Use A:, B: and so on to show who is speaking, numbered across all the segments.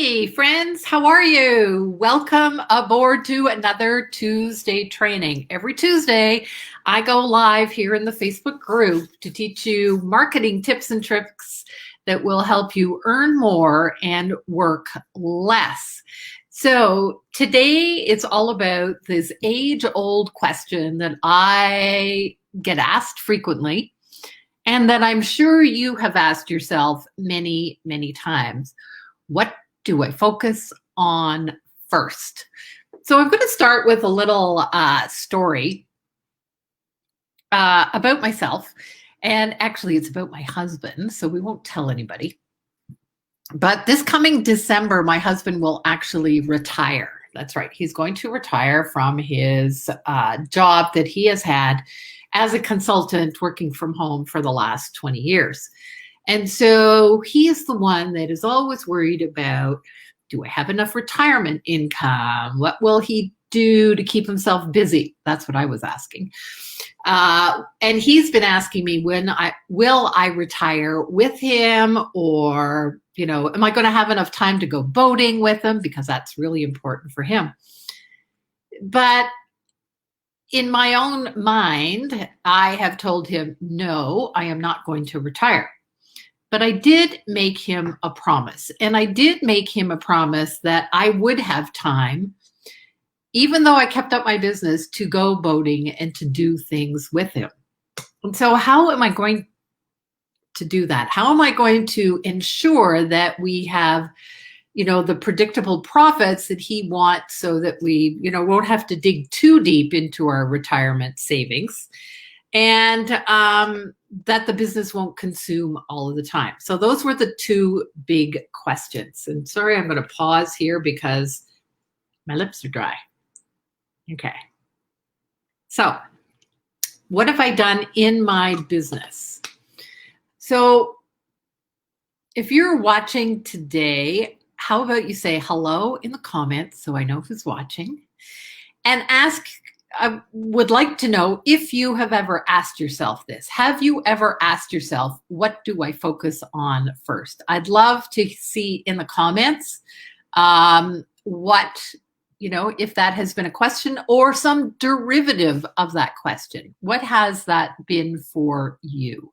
A: Hey friends, how are you? Welcome aboard to another Tuesday training. Every Tuesday, I go live here in the Facebook group to teach you marketing tips and tricks that will help you earn more and work less. So today it's all about this age-old question that I get asked frequently and that I'm sure you have asked yourself many, many times. What do I focus on first? So I'm going to start with a little story about myself. And actually, it's about my husband, so we won't tell anybody. But this coming December, my husband will actually retire. That's right. He's going to retire from his job that he has had as a consultant working from home for the last 20 years. And so he is the one that is always worried about, do I have enough retirement income? What will he do to keep himself busy? That's what I was asking. And he's been asking me, will I retire with him? Or, am I going to have enough time to go boating with him? Because that's really important for him. But in my own mind, I have told him, no, I am not going to retire. But I did make him a promise. And I did make him a promise that I would have time, even though I kept up my business, to go boating and to do things with him. And so how am I going to do that? How am I going to ensure that we have, the predictable profits that he wants so that we, won't have to dig too deep into our retirement savings? And that the business won't consume all of the time. So those were the two big questions. And sorry, I'm going to pause here because my lips are dry. Okay. So what have I done in my business? So if you're watching today, how about you say hello in the comments so I know who's watching, and I would like to know if you have ever asked yourself this. Have you ever asked yourself, what do I focus on first? I'd love to see in the comments if that has been a question or some derivative of that question. What has that been for you?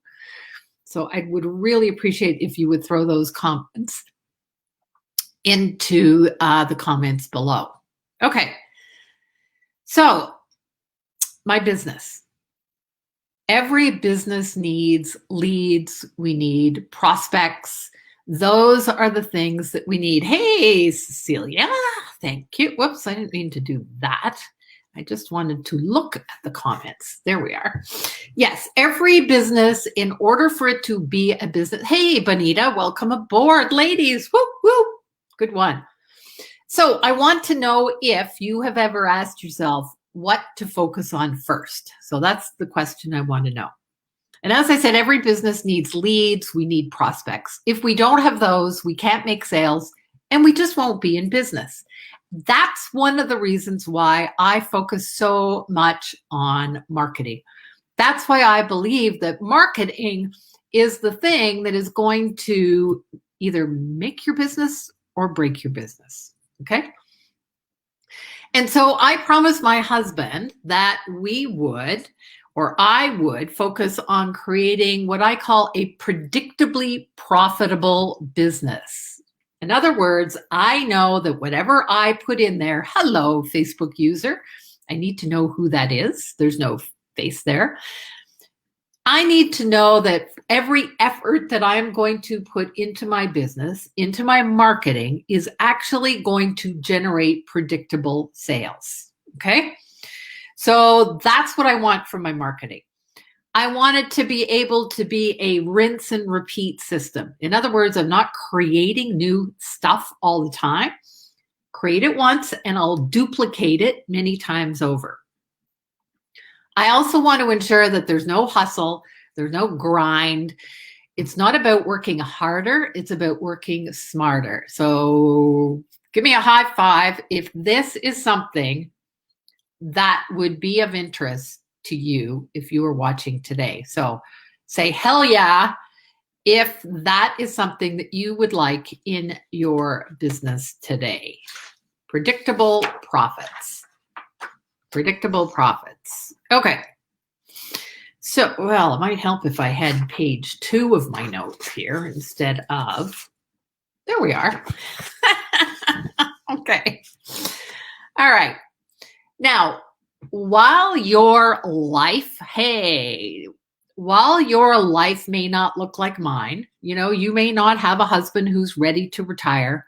A: So I would really appreciate if you would throw those comments into the comments below. Okay. So my business. Every business needs leads. We need prospects. Those are the things that we need. Hey, Cecilia, thank you. Whoops, I didn't mean to do that. I just wanted to look at the comments. There we are. Yes, every business, in order for it to be a business. Hey, Bonita, welcome aboard, ladies. Woo, woo. Good one. So I want to know if you have ever asked yourself, what to focus on first. So that's the question I want to know. And as I said, every business needs leads. We need prospects. If we don't have those, we can't make sales and we just won't be in business. That's one of the reasons why I focus so much on marketing. That's why I believe that marketing is the thing that is going to either make your business or break your business. Okay? And so I promised my husband that I would focus on creating what I call a predictably profitable business. In other words, I know that whatever I put in there, hello, Facebook user, I need to know who that is. There's no face there. I need to know that every effort that I'm going to put into my business, into my marketing, is actually going to generate predictable sales. Okay? So that's what I want from my marketing. I want it to be able to be a rinse and repeat system. In other words, I'm not creating new stuff all the time. Create it once and I'll duplicate it many times over. I also want to ensure that there's no hustle, there's no grind. It's not about working harder, it's about working smarter. So give me a high five if this is something that would be of interest to you if you were watching today. So say, hell yeah, if that is something that you would like in your business today. Predictable profits. Predictable profits. Okay. So, well, it might help if I had page 2 of my notes here instead of, there we are. Okay. All right. Now, while your life may not look like mine, you may not have a husband who's ready to retire.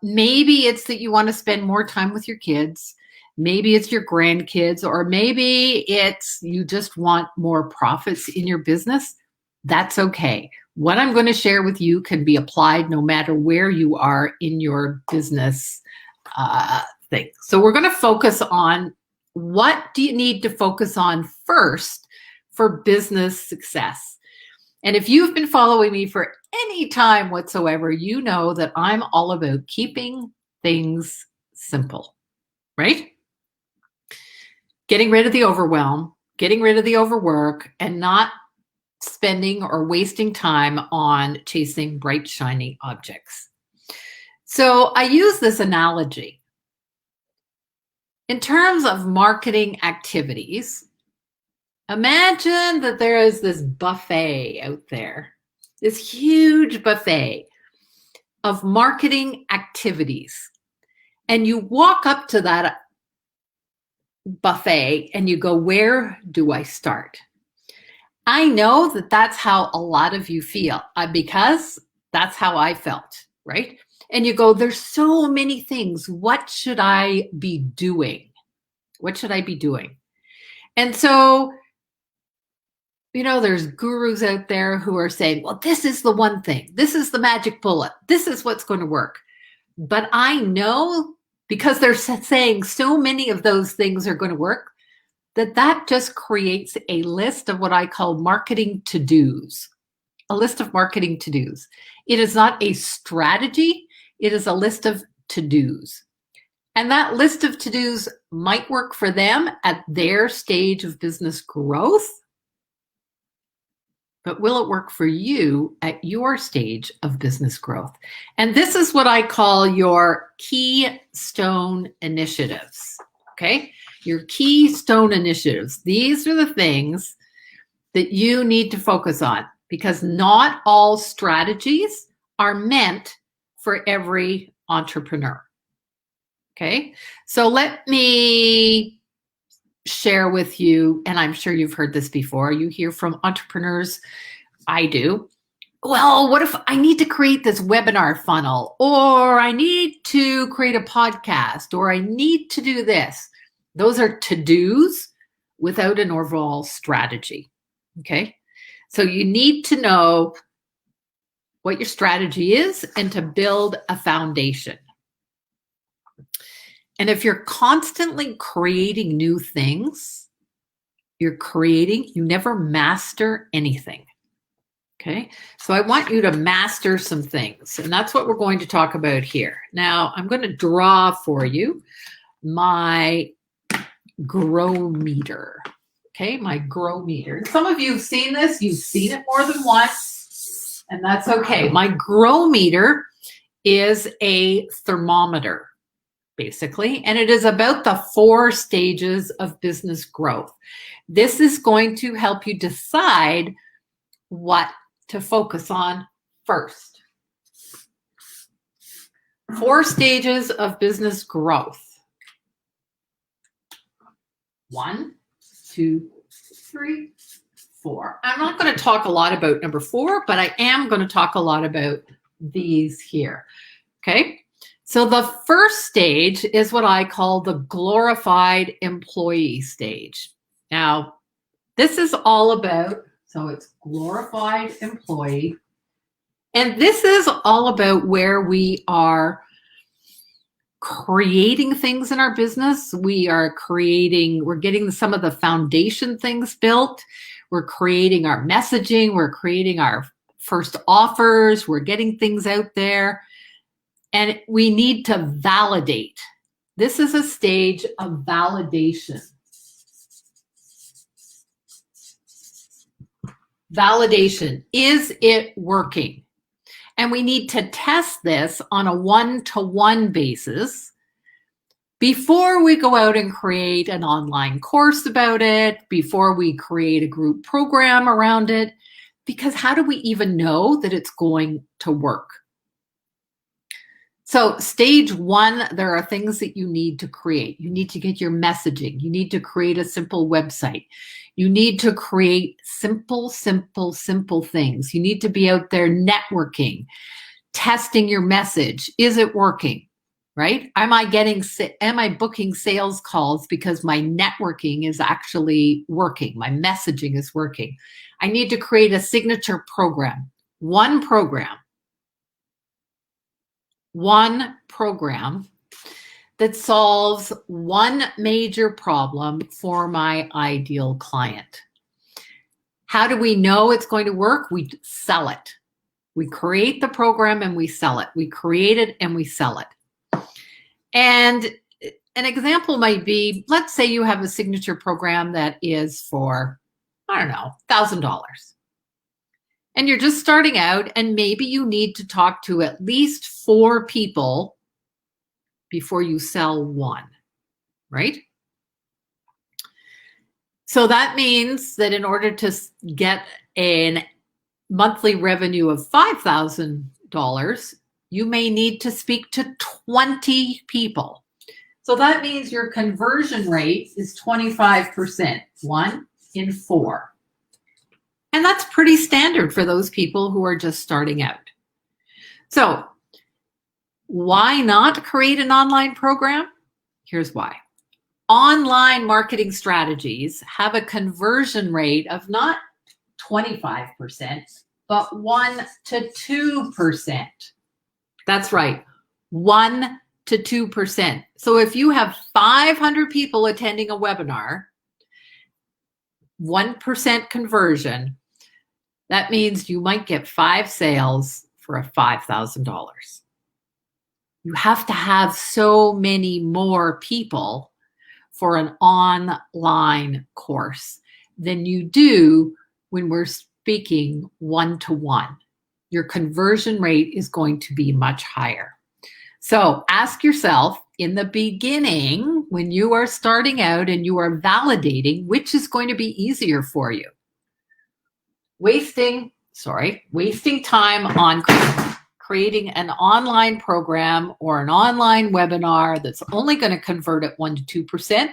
A: Maybe it's that you want to spend more time with your kids. Maybe it's your grandkids, or maybe it's you just want more profits in your business. That's okay. What I'm going to share with you can be applied no matter where you are in your business thing. So we're going to focus on what do you need to focus on first for business success. And if you've been following me for any time whatsoever, you know that I'm all about keeping things simple, right? Getting rid of the overwhelm, getting rid of the overwork, and not spending or wasting time on chasing bright, shiny objects. So I use this analogy. In terms of marketing activities, imagine that there is this buffet out there, this huge buffet of marketing activities. And you walk up to that buffet and you go, where do I start? I know that that's how a lot of you feel because that's how I felt, right? And you go, there's so many things. What should I be doing? What should I be doing? And so, there's gurus out there who are saying, well, this is the one thing. This is the magic bullet. This is what's going to work. But I know, because they're saying so many of those things are going to work, that just creates a list of what I call marketing to-dos, a list of marketing to-dos. It is not a strategy. It is a list of to-dos. And that list of to-dos might work for them at their stage of business growth, but will it work for you at your stage of business growth? And this is what I call your keystone initiatives, okay? Your keystone initiatives. These are the things that you need to focus on because not all strategies are meant for every entrepreneur, okay? So let me share with you, and I'm sure you've heard this before, you hear from entrepreneurs, I do, well, what if I need to create this webinar funnel, or I need to create a podcast, or I need to do this. Those are to-dos without an overall strategy, okay? So you need to know what your strategy is and to build a foundation. And if you're constantly creating new things, you never master anything. Okay, so I want you to master some things, and that's what we're going to talk about here. Now, I'm going to draw for you my grow meter. Okay, my grow meter. Some of you have seen this. You've seen it more than once, and that's okay. My grow meter is a thermometer, basically, and it is about the 4 stages of business growth. This is going to help you decide what to focus on first. 4 stages of business growth. 1, 2, 3, 4. I'm not going to talk a lot about number 4, but I am going to talk a lot about these here. Okay. So the first stage is what I call the glorified employee stage. Now, this is all about, so it's glorified employee. And this is all about where we are creating things in our business. We're getting some of the foundation things built. We're creating our messaging. We're creating our first offers. We're getting things out there. And we need to validate. This is a stage of validation. Validation. Is it working? And we need to test this on a one-to-one basis before we go out and create an online course about it, before we create a group program around it, because how do we even know that it's going to work? So stage one, there are things that you need to create. You need to get your messaging. You need to create a simple website. You need to create simple things. You need to be out there networking, testing your message. Is it working? Right? Am I booking sales calls because my networking is actually working? My messaging is working. I need to create a signature program. One program that solves one major problem for my ideal client. How do we know it's going to work? We sell it. We create the program and we sell it. We create it and we sell it. And an example might be, let's say you have a signature program that is for, I don't know, $1,000. And you're just starting out, and maybe you need to talk to at least 4 people before you sell one, right? So that means that in order to get a monthly revenue of $5,000, you may need to speak to 20 people. So that means your conversion rate is 25%, 1 in 4. And that's pretty standard for those people who are just starting out. So why not create an online program? Here's why. Online marketing strategies have a conversion rate of not 25%, but 1 to 2%. That's right, 1 to 2%. So if you have 500 people attending a webinar, 1% conversion, that means you might get 5 sales for $5,000. You have to have so many more people for an online course than you do when we're speaking one-to-one. Your conversion rate is going to be much higher. So ask yourself in the beginning, when you are starting out and you are validating, which is going to be easier for you. Wasting time on creating an online program or an online webinar that's only going to convert at 1 to 2%,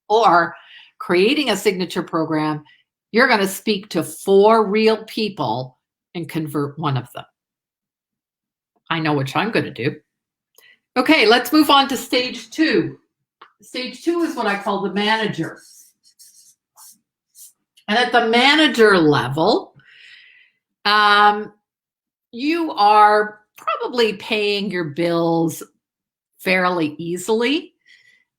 A: or creating a signature program, you're going to speak to 4 real people and convert 1 of them. I know which I'm going to do. Okay, let's move on to stage 2. Stage 2 is what I call the manager. And at the manager level, you are probably paying your bills fairly easily.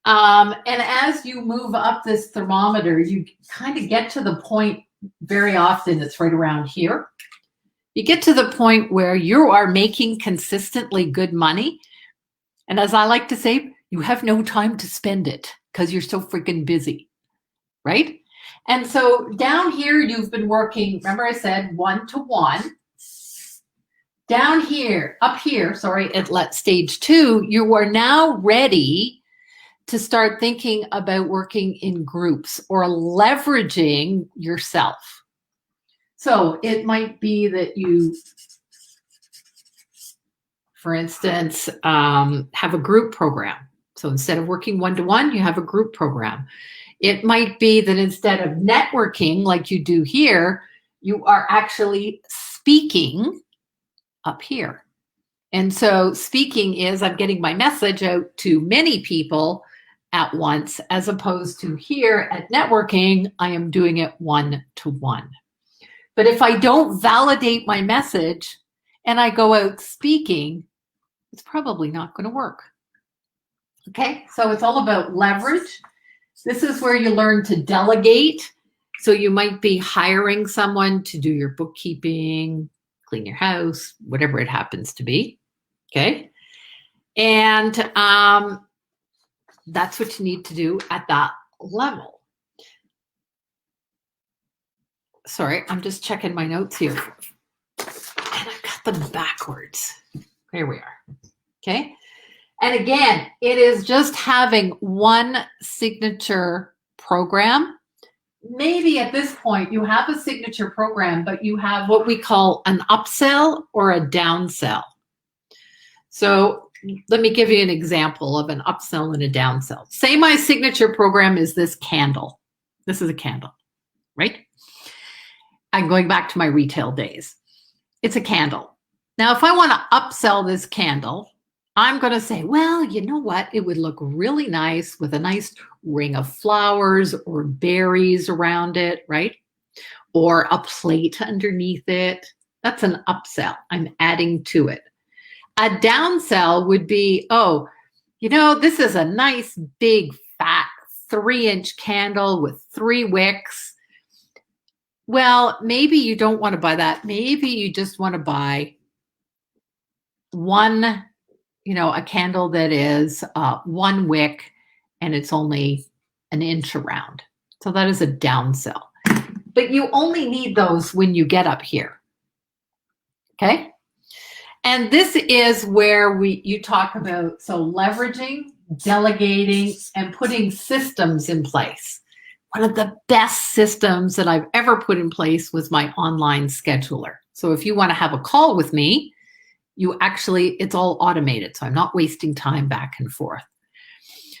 A: And as you move up this thermometer, you kind of get to the point, very often it's right around here. You get to the point where you are making consistently good money. And as I like to say, you have no time to spend it because you're so freaking busy, right? And so down here, you've been working, remember I said 1-to-1. Down here, up here, at stage 2, you are now ready to start thinking about working in groups or leveraging yourself. So it might be that you, for instance, have a group program. So instead of working 1-to-1, you have a group program. It might be that instead of networking like you do here, you are actually speaking up here. And so speaking is I'm getting my message out to many people at once, as opposed to here at networking, I am doing it 1-to-1. But if I don't validate my message and I go out speaking, it's probably not going to work. Okay, so it's all about leverage. This is where you learn to delegate. So you might be hiring someone to do your bookkeeping, clean your house, whatever it happens to be. Okay, and that's what you need to do at that level. Sorry, I'm just checking my notes here. And I've got them backwards. Here we are. Okay. And again, it is just having one signature program. Maybe at this point you have a signature program, but you have what we call an upsell or a downsell. So let me give you an example of an upsell and a downsell. Say my signature program is this candle. This is a candle, right? I'm going back to my retail days. It's a candle. Now, if I want to upsell this candle, I'm going to say, well, you know what? It would look really nice with a nice ring of flowers or berries around it, right? Or a plate underneath it. That's an upsell. I'm adding to it. A downsell would be, oh, you know, this is a nice big fat 3-inch candle with 3 wicks. Well, maybe you don't want to buy that. Maybe you just want to buy one, you know, a candle that is 1 wick and it's only 1 inch around. So that is a downsell. But you only need those when you get up here. Okay? And this is where you talk about, so leveraging, delegating, and putting systems in place. One of the best systems that I've ever put in place was my online scheduler. So if you want to have a call with me, it's all automated. So I'm not wasting time back and forth.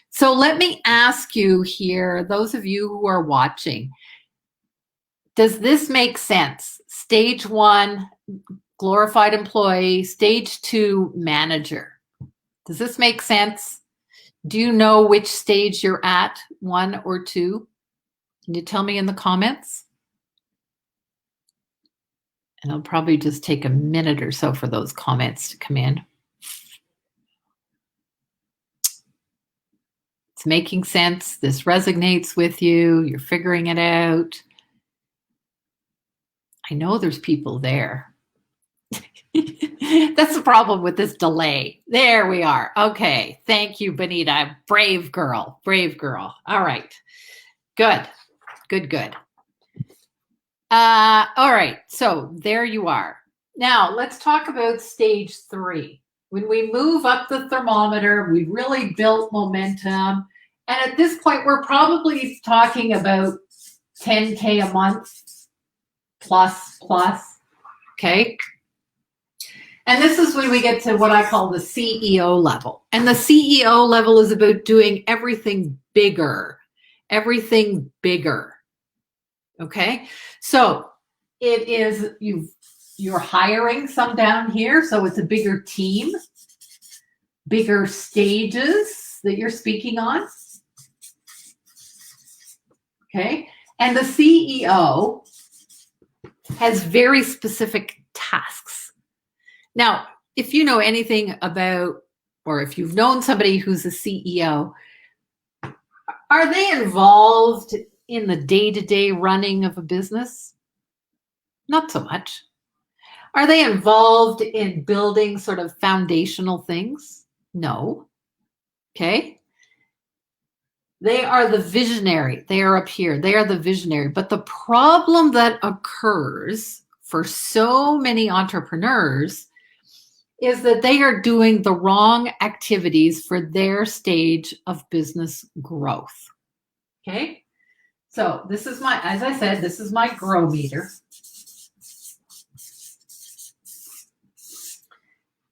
A: So let me ask you here, those of you who are watching, does this make sense? Stage 1, glorified employee. Stage 2, manager. Does this make sense? Do you know which stage you're at, 1 or 2? Can you tell me in the comments? And I'll probably just take a minute or so for those comments to come in. It's making sense. This resonates with you. You're figuring it out. I know there's people there. That's the problem with this delay. There we are. Okay. Thank you, Benita. Brave girl. Brave girl. All right. Good. Good. All right. So there you are. Now let's talk about stage 3. When we move up the thermometer, we really built momentum. And at this point, we're probably talking about 10K a month plus. Okay. And this is when we get to what I call the CEO level. And the CEO level is about doing everything bigger. Okay. So it is, you're hiring some down here. So it's a bigger team, bigger stages that you're speaking on. Okay. And the CEO has very specific tasks. Now, if you know anything about, or if you've known somebody who's a CEO, are they involved in the day-to-day running of a business? Not so much. Are they involved in building sort of foundational things? No. Okay. They are the visionary. They are up here. They are the visionary. But the problem that occurs for so many entrepreneurs is that they are doing the wrong activities for their stage of business growth. Okay. So this is my, as I said, this is my grow meter.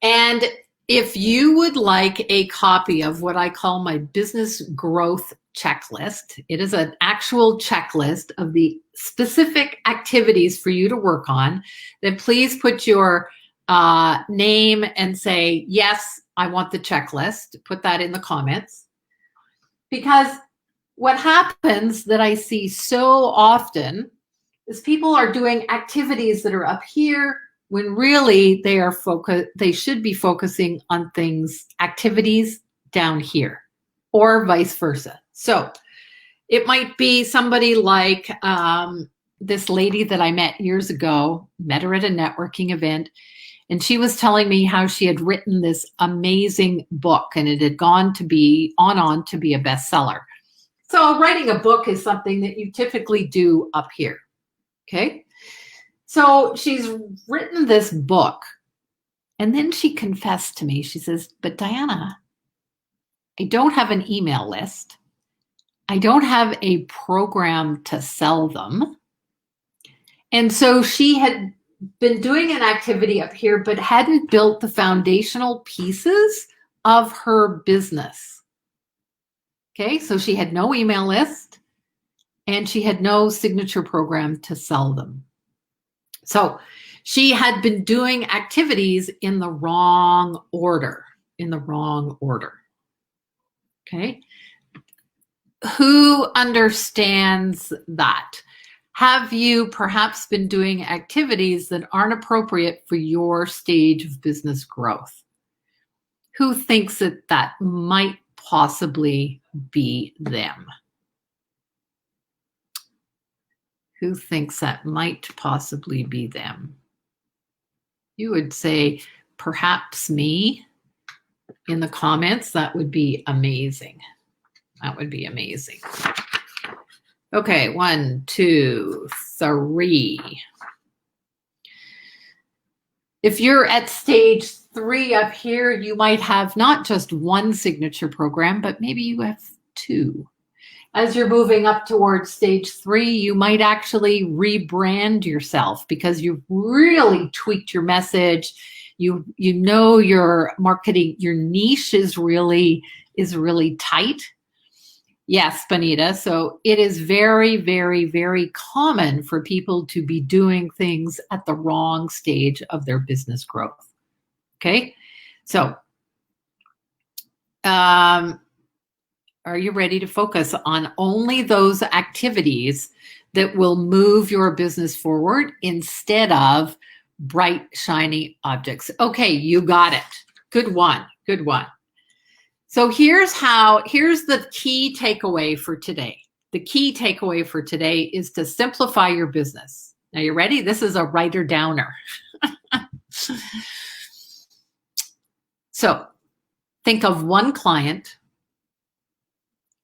A: And if you would like a copy of what I call my business growth checklist, it is an actual checklist of the specific activities for you to work on, then please put your name and say, yes, I want the checklist. Put that in the comments. Because what happens that I see so often is people are doing activities that are up here when really they should be focusing on activities down here, or vice versa. So it might be somebody like this lady that I met years ago, met her at a networking event, and she was telling me how she had written this amazing book and it had gone to be on to be a bestseller. So writing a book is something that you typically do up here. Okay. So she's written this book, and then she confessed to me. She says, but Diana, I don't have an email list. I don't have a program to sell them. And so she had been doing an activity up here, but hadn't built the foundational pieces of her business. Okay, so she had no email list and she had no signature program to sell them. So she had been doing activities in the wrong order, Okay. Who understands that? Have you perhaps been doing activities that aren't appropriate for your stage of business growth? Who thinks that that might possibly be them? Who thinks that might possibly be them? You would say, perhaps me in the comments. That would be amazing. That would be amazing. Okay, 1, 2, 3. If you're at stage 3 up here, you might have not just one signature program, but maybe you have 2. As you're moving up towards stage 3, you might actually rebrand yourself because you've really tweaked your message. You know your marketing, your niche is really tight. Yes, Bonita. So it is very, very, very common for people to be doing things at the wrong stage of their business growth. Okay. So, are you ready to focus on only those activities that will move your business forward instead of bright, shiny objects? Okay, you got it. Good one. Good one. So here's the key takeaway for today. The key takeaway for today is to simplify your business. Now you ready? This is a writer downer. So think of one client.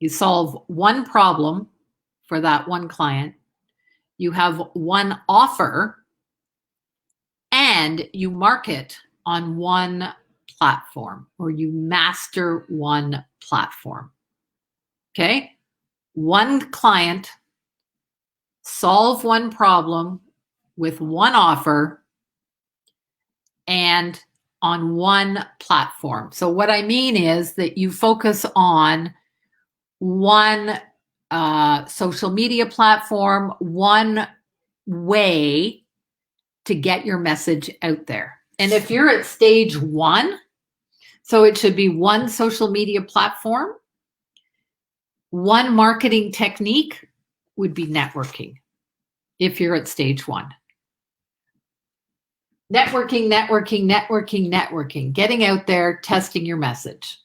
A: You solve one problem for that one client. You have one offer and you market on one platform, or you master one platform. Okay? One client, solve one problem with one offer and on one platform. So what I mean is that you focus on one social media platform, one way to get your message out there. And if you're at stage 1, so it should be one social media platform, one marketing technique would be networking if you're at stage 1. Networking, getting out there, testing your message,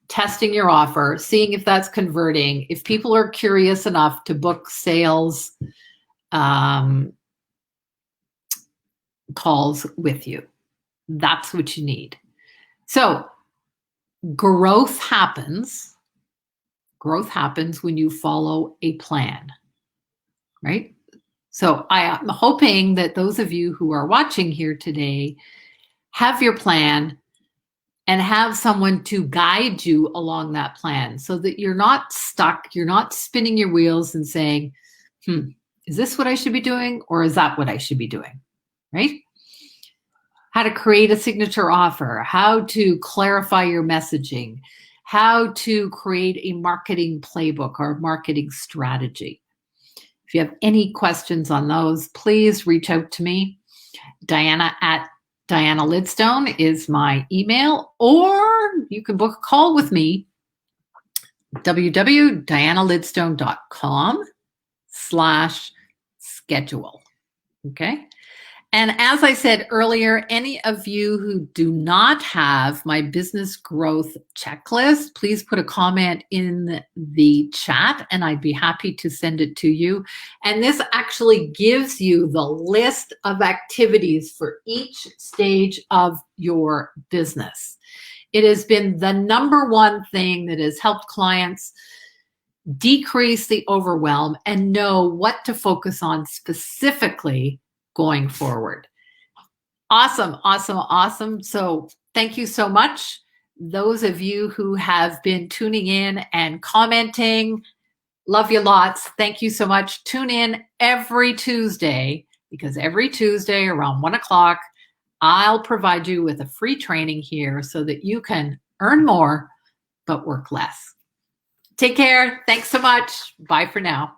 A: testing your offer, seeing if that's converting, if people are curious enough to book sales calls with you. That's what you need. So growth happens when you follow a plan, right? So I am hoping that those of you who are watching here today have your plan and have someone to guide you along that plan so that you're not stuck, you're not spinning your wheels and saying, is this what I should be doing or is that what I should be doing, right? How to create a signature offer, how to clarify your messaging, how to create a marketing playbook or marketing strategy. If you have any questions on those, please reach out to me. Diana Lidstone is my email, or you can book a call with me, www.dianalidstone.com/schedule. Okay. And as I said earlier, any of you who do not have my business growth checklist, please put a comment in the chat and I'd be happy to send it to you. And this actually gives you the list of activities for each stage of your business. It has been the number one thing that has helped clients decrease the overwhelm and know what to focus on specifically going forward. Awesome, awesome, awesome. So thank you so much. Those of you who have been tuning in and commenting, love you lots. Thank you so much. Tune in every Tuesday, because every Tuesday around 1 o'clock, I'll provide you with a free training here so that you can earn more, but work less. Take care. Thanks so much. Bye for now.